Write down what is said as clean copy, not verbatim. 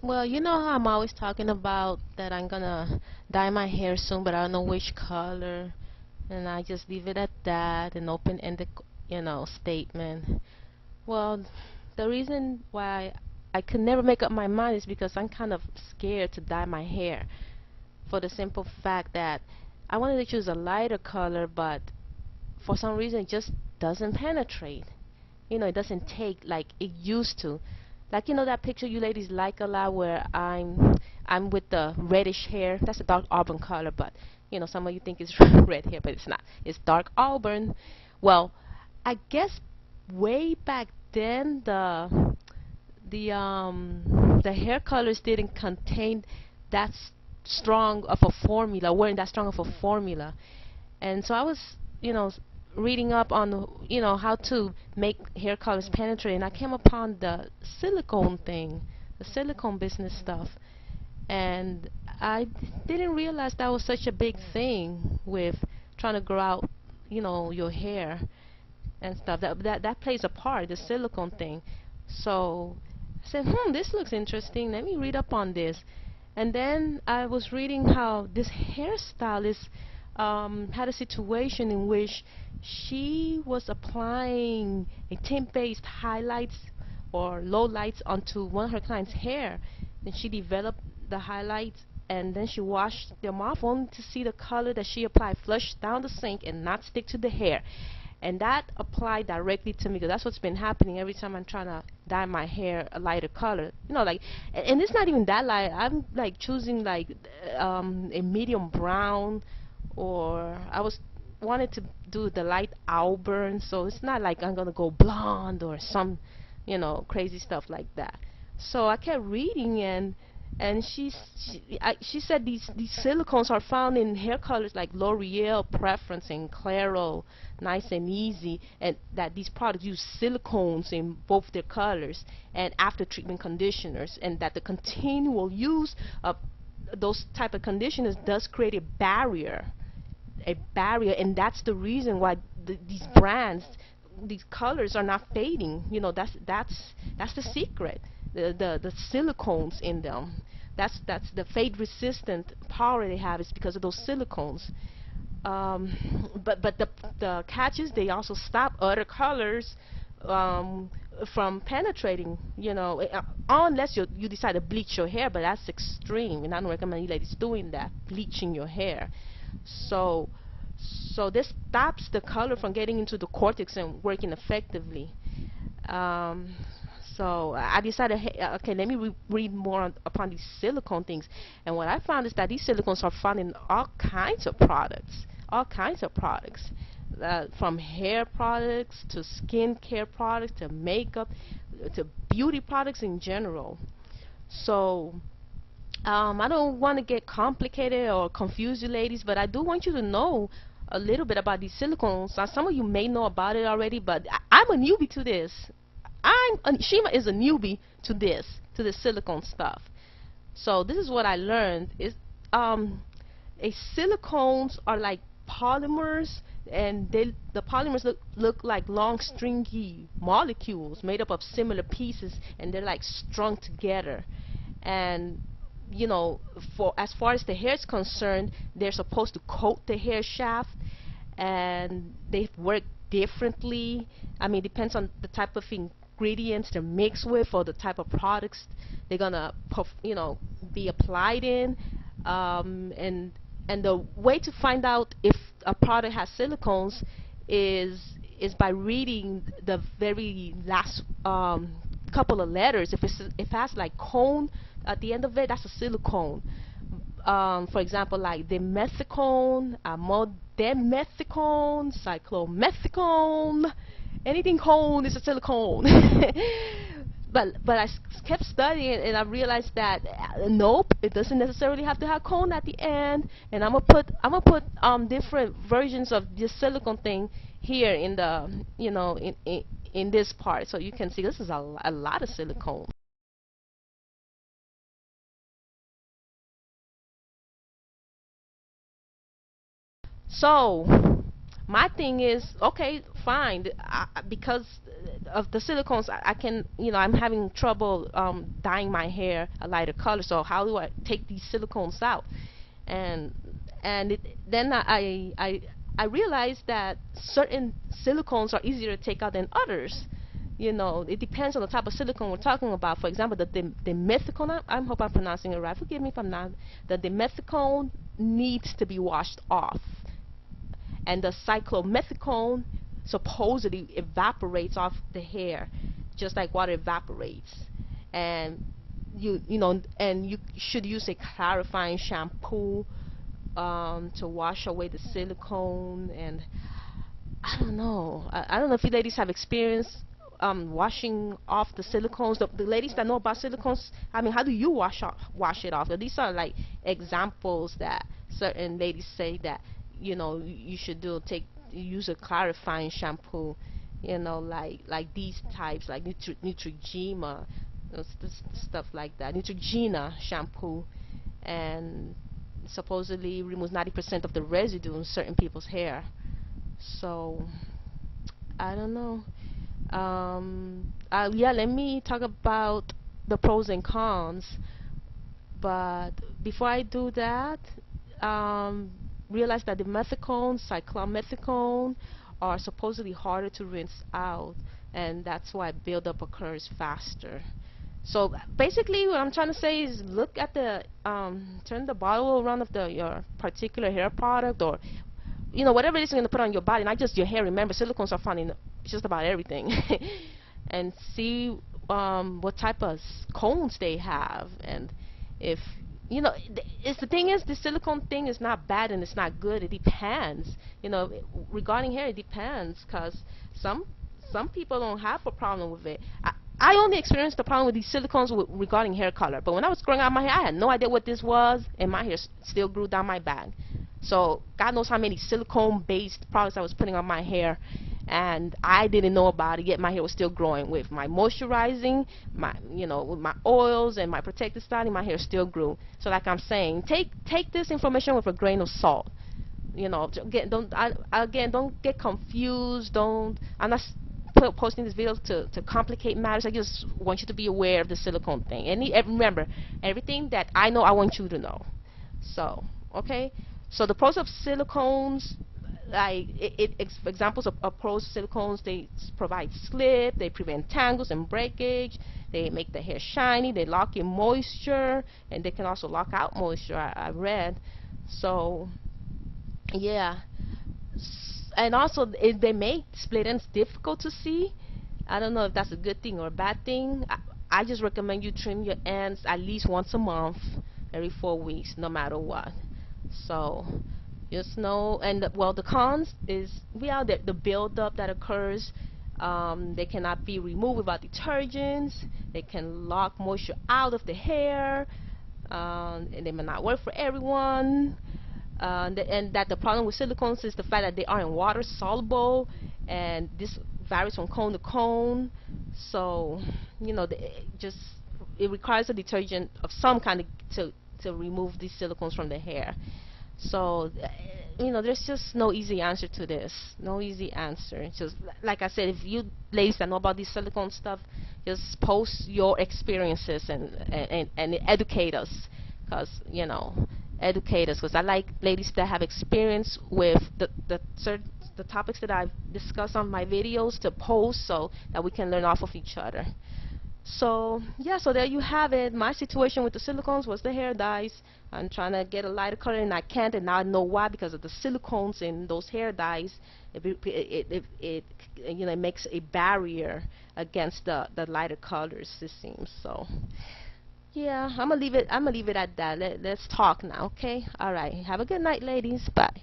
Well, you know how I'm always talking about that I'm gonna dye my hair soon, but I don't know which color, and I just leave it at that, an open-ended, statement. Well, the reason why I could never make up my mind is because I'm kind of scared to dye my hair, for the simple fact that I wanted to choose a lighter color, but for some reason it just doesn't penetrate. It doesn't take like it used to. Like that picture you ladies like a lot where I'm with the reddish hair. That's a dark auburn color, but some of you think it's red hair, but it's not. It's dark auburn. Well, I guess way back then the hair colors didn't contain that strong of a formula, weren't that strong of a formula. And so I was, you know, reading up on, how to make hair colors penetrate, and I came upon the silicone thing, the silicone business stuff. And I didn't realize that was such a big thing with trying to grow out, your hair and stuff. That plays a part, the silicone thing. So I said, this looks interesting. Let me read up on this. And then I was reading how this hairstylist had a situation in which she was applying a tint-based highlights or low lights onto one of her clients' hair. Then she developed the highlights and then she washed them off only to see the color that she applied flush down the sink and not stick to the hair. And that applied directly to me because that's what's been happening every time I'm trying to dye my hair a lighter color. Like, and it's not even that light. I'm like choosing like a medium brown, or I was wanted to do the light auburn, so it's not like I'm gonna go blonde or some, crazy stuff like that. So I kept reading, and she said these silicones are found in hair colors like L'Oreal, Preference, and Claro, Nice and Easy, and that these products use silicones in both their colors and after treatment conditioners, and that the continual use of those type of conditioners does create a barrier, and that's the reason why these brands, these colors are not fading. That's the secret. The silicones in them. That's the fade resistant power they have is because of those silicones. But the catch is they also stop other colors from penetrating. Unless you decide to bleach your hair, but that's extreme, and I don't recommend you ladies doing that, bleaching your hair. So this stops the color from getting into the cortex and working effectively. Um, so I decided, hey, okay, let me read more upon these silicone things. And what I found is that these silicones are found in all kinds of products, from hair products to skincare products to makeup to beauty products in general. So I don't want to get complicated or confuse you ladies, but I do want you to know a little bit about these silicones. Now, some of you may know about it already, but I'm a newbie to this. Shima is a newbie to this silicone stuff. So this is what I learned is um, silicones are like polymers, and the polymers look like long stringy molecules made up of similar pieces, and they're like strung together. And for as far as the hair is concerned, they're supposed to coat the hair shaft, and they work differently. I mean, it depends on the type of ingredients they're mixed with or the type of products they're gonna be applied in. And the way to find out if a product has silicones is by reading the very last couple of letters. If it has like cone at the end of it, that's a silicone. For example, like dimethicone, modemethicone, cyclomethicone, anything cone is a silicone. But kept studying and I realized that nope, it doesn't necessarily have to have cone at the end. And I'm gonna put different versions of this silicone thing here in the in this part, so you can see this is a lot of silicone. So my thing is, okay, fine, because of the silicones, I can, I'm having trouble dyeing my hair a lighter color. So how do I take these silicones out? And then I realized that certain silicones are easier to take out than others. It depends on the type of silicone we're talking about. For example, the dimethicone, I hope I'm pronouncing it right. Forgive me if I'm not. The dimethicone needs to be washed off, and the cyclomethicone supposedly evaporates off the hair, just like water evaporates. And you should use a clarifying shampoo to wash away the silicone. And I don't know if you ladies have experience washing off the silicones. The ladies that know about silicones, I mean, how do you wash it off? These are like examples that certain ladies say that you should use a clarifying shampoo, like these types, like Neutrogena, stuff like that, Neutrogena shampoo, and supposedly removes 90% of the residue in certain people's hair. So I don't know. Yeah, let me talk about the pros and cons. But before I do that, realize that the methicone, cyclomethicone, are supposedly harder to rinse out, and that's why buildup occurs faster. So basically, what I'm trying to say is, look at the turn the bottle around of your particular hair product, or whatever it is you're gonna put on your body, not just your hair. Remember, silicones are found in just about everything, and see what type of cones they have, and if it's the thing is, the silicone thing is not bad and it's not good. It depends. Regarding hair, it depends, because some some people don't have a problem with it. I only experienced the problem with these silicones regarding hair color. But when I was growing out my hair, I had no idea what this was, and my hair still grew down my back. So God knows how many silicone-based products I was putting on my hair, and I didn't know about it. Yet my hair was still growing. With my moisturizing, with my oils and my protective styling, my hair still grew. So like I'm saying, take this information with a grain of salt. Again, don't get confused. I'm not posting this video to complicate matters. I just want you to be aware of the silicone thing. And remember, everything that I know, I want you to know. So, okay. So the pros of silicones, like examples of pros of silicones, they provide slip, they prevent tangles and breakage, they make the hair shiny, they lock in moisture, and they can also lock out moisture. I read. So, yeah. And also, they make split ends difficult to see. I don't know if that's a good thing or a bad thing. I just recommend you trim your ends at least once a month, every 4 weeks, no matter what. So just know. And well, the cons is, yeah, the buildup that occurs. They cannot be removed without detergents. They can lock moisture out of the hair, and they may not work for everyone. And that the problem with silicones is the fact that they aren't water soluble, and this varies from cone to cone. So it requires a detergent of some kind to remove these silicones from the hair. So there's just no easy answer to this. No easy answer. It's just like I said, if you ladies that know about this silicone stuff, just post your experiences and educate us, because educate us, because I like ladies that have experience with the topics that I've discussed on my videos to post, so that we can learn off of each other. So yeah, so there you have it. My situation with the silicones was the hair dyes. I'm trying to get a lighter color and I can't, and now I know why, because of the silicones in those hair dyes. It makes a barrier against the lighter colors, it seems. So yeah, I'm gonna leave it at that. Let's talk now, okay? All right. Have a good night, ladies. Bye.